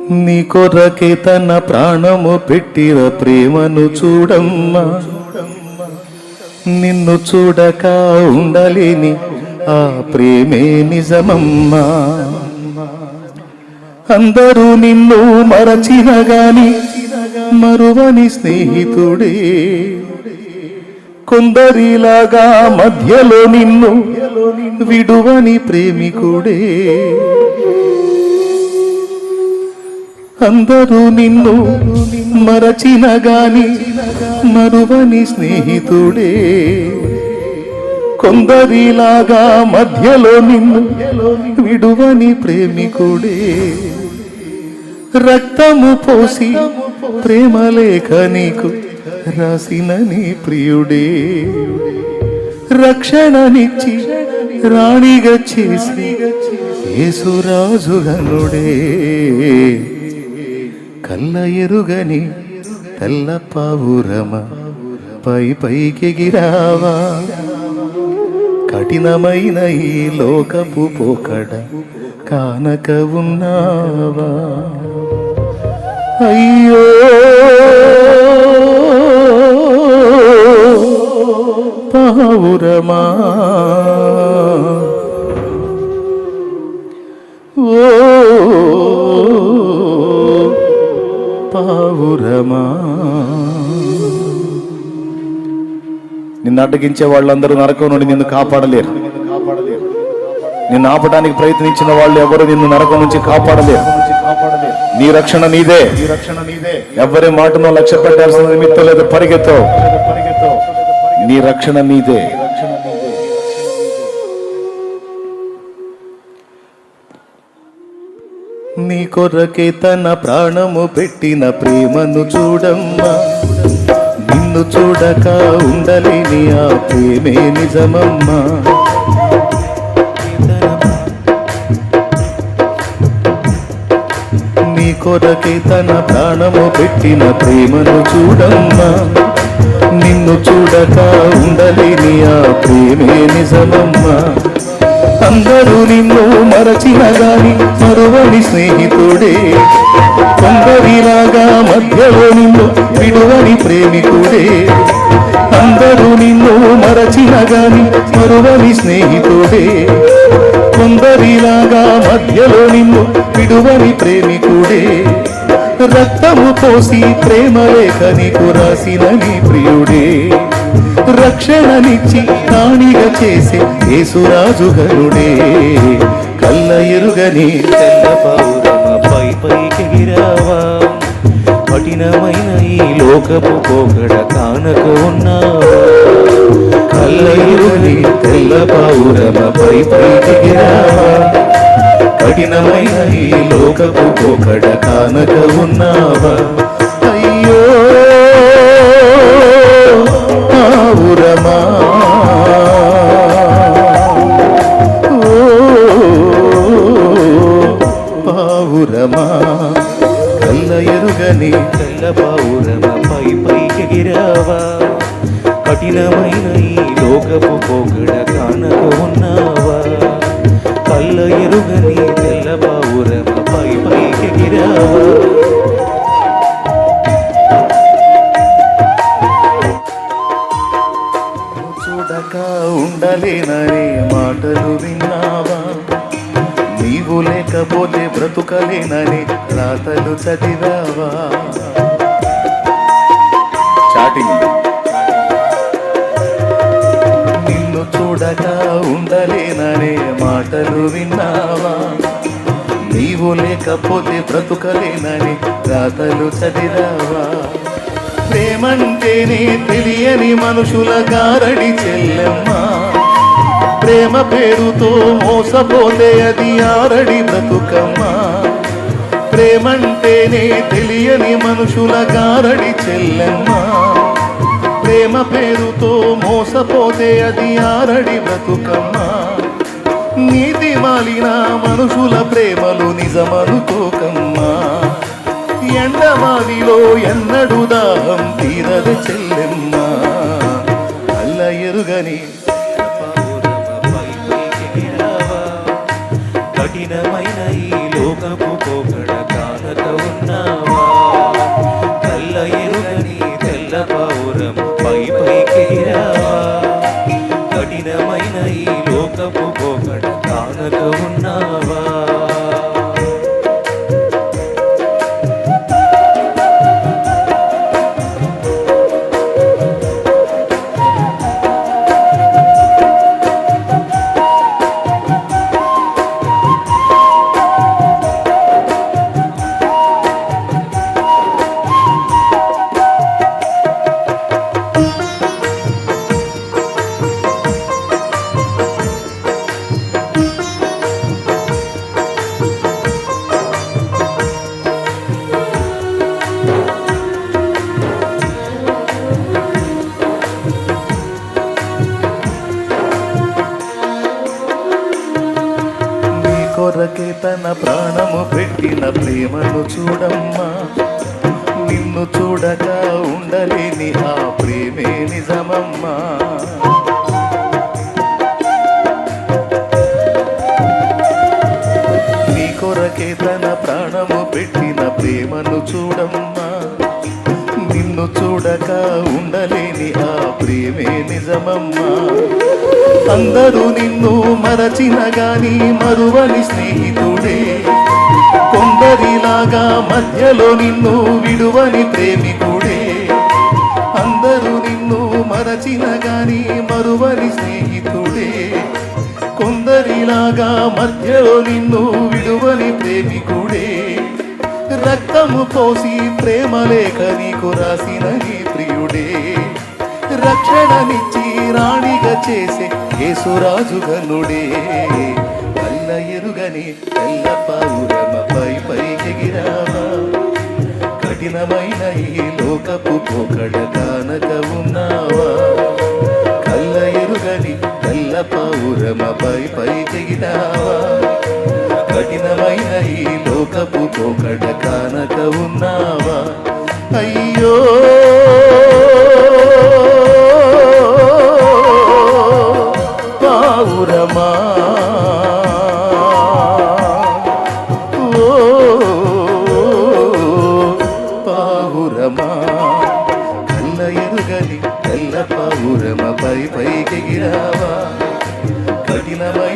నీ కొరకే తన ప్రాణము పెట్టిన ప్రేమను చూడమ్మా. నిన్ను చూడక ఉండలేని ఆ ప్రేమే నిజమమ్మా. అందరూ నిన్ను మరచిన గాని మరువని స్నేహితుడే, కొందరిలాగా మధ్యలో నిన్ను విడువని ప్రేమికుడే. అందరూ నిన్ను మరచిన గాని మరువని స్నేహితుడే, కొందరిలాగా మధ్యలో నిన్ను విడువని ప్రేమికుడే. రక్తము పోసి ప్రేమలేఖ నీకు రాసిన నీ ప్రియుడే, రక్షణనిచ్చి రాణిగా చేసి యేసురాజుగనుడే. కళ్ళ ఎరుగని తెల్ల పావురమ పై పైకెగిరావా, కఠినమైన ఈ లోకపు పోకడ కానక ఉన్నావా. అయ్యో పావురమా, ఓ పావురమా. నిన్ను అడ్డగించే వాళ్ళందరూ నరకం నుండి నిన్ను కాపాడలేరు. నిన్ను ఆపడానికి ప్రయత్నించిన వాళ్ళు ఎవరు నిన్ను నరకం నుంచి కాపాడలేరు. నీ రక్షణ నీదే. ఎవరి మాటను లక్ష్య పెట్టాల్సిన నిమిత్తం లేదు. పరిగెత్తో, నీ రక్షణ నీదే. నీ కొరకే తన ప్రాణము పెట్టిన ప్రేమను చూడమ్మా. నిన్ను చూడక ఉండలేని ఆ ప్రేమే నిజమమ్మా. నీ కొరకే తన ప్రాణము పెట్టిన ప్రేమను చూడమ్మా. నిన్ను చూడక ఉండలేని ఆ ప్రేమే నిజమమ్మా. అందరూ నిన్ను మరచిన గాని మరువని స్నేహితుడే, కొందరిలాగా మధ్యలో నిన్ను విడువని ప్రేమికుడే. అందరూ నిన్ను మరచిన గాని మరువని స్నేహితుడే, కొందరిలాగా మధ్యలో నిన్ను విడువని ప్రేమికుడే. రక్తము పోసి ప్రేమలేఖ నీకు రాసిన నీ ప్రియుడే, రక్షణనిచ్చి రాణిగా చేసే యేసురాజుగనుడే. కళ్ళ ఎరుగని తెల్ల పావురమ పై పైకెగిరావా, కఠినమైన ఈ లోకపు పోకడ కానక ఉన్నావా. కళ్ళ ఎరుగని తెల్ల పావురమ పై పైకెగిరావా, కఠినమైన ఈ లోకపు పోకడ కానక ఉన్నావా. అయ్యో పావురమా, ఓ పావురమా. కళ్ళ ఎరుగని తెల్ల పావురమ పై పైకెగిరావా, కఠినమైన ఈ లోకపు పోకడ కానక ఉన్నావా. కళ్ళ ఎరుగని తెల్ల పావురమ పై పైకెగిరావా. చూడక ఉండలేననే మాటలు విన్నావా, నీవు లేకపోతే బ్రతుకలేనని రాతలు చదివావా. చాటింగ్. నిన్ను చూడక ఉండలేననే మాటలు విన్నావా, నీవు లేకపోతే బ్రతుకలేనని రాతలు చదివావా. ప్రేమంటేనే తెలియని మనుషుల గారడి చెల్లెమ్మా, ప్రేమ పేరుతో మోసపోతే అది ఆరడి బ్రతుకమ్మా. ప్రేమంటేనే తెలియని మనుషుల గారడి చెల్లెమ్మా, ప్రేమ పేరుతో మోసపోతే అది ఆరడి బ్రతుకమ్మా. నీతి మాలిన మనుషుల ప్రేమలు నిజమనుకోకమ్మా. ఎండమావిలో ఎన్నడు దాహం తీరదు చెల్లెమ్మా. అల్ల ఎరుగని కఠినమైన ఈ లోకపు పోకడ కానక లోకపు పోకడ కానక ఉన్నావా? కొరకే తన ప్రాణము పెట్టిన ప్రేమను చూడమ్మా, నిన్ను చూడక ఉండలేని ఆ ప్రేమే నిజమమ్మా. నీ కొరకే తన ప్రాణము పెట్టిన ప్రేమను చూడమ్మా, నిన్ను చూడక ఉండలేని ఆ ప్రేమే నిజమమ్మా. అందరూ నిన్ను మరచిన గాని మరువని స్నేహితుడే, కొందరిలాగా మధ్యలో నిన్ను విడువని ప్రేమికుడే. అందరూ నిన్ను మరచిన గాని మరువని స్నేహితుడే, కొందరిలాగా మధ్యలో నిన్ను విడువని ప్రేమికుడే. రక్తము పోసి ప్రేమ లేఖ నీకు రాసిన నీ ప్రియుడే, రక్షణనిచ్చి రాణిగా చేసే యేసురాజు గనుడే. కళ్ళ ఎరుగని తెల్ల పావురమపై పైకెగిరావా, కఠినమైన ఈ లోకపు పోకడ కానక ఉన్నావా. కళ్ళ ఎరుగని తెల్ల పావురమపై పైకెగిరావా, కఠినమైన ఈ లోకపు పోకడ కానక ఉన్నావా. అయ్యో పావురమా, ఓ పావురమా, కళ్ళ ఎరుగని తెల్ల పావురమపై పైకెగిరావా, కఠినమైన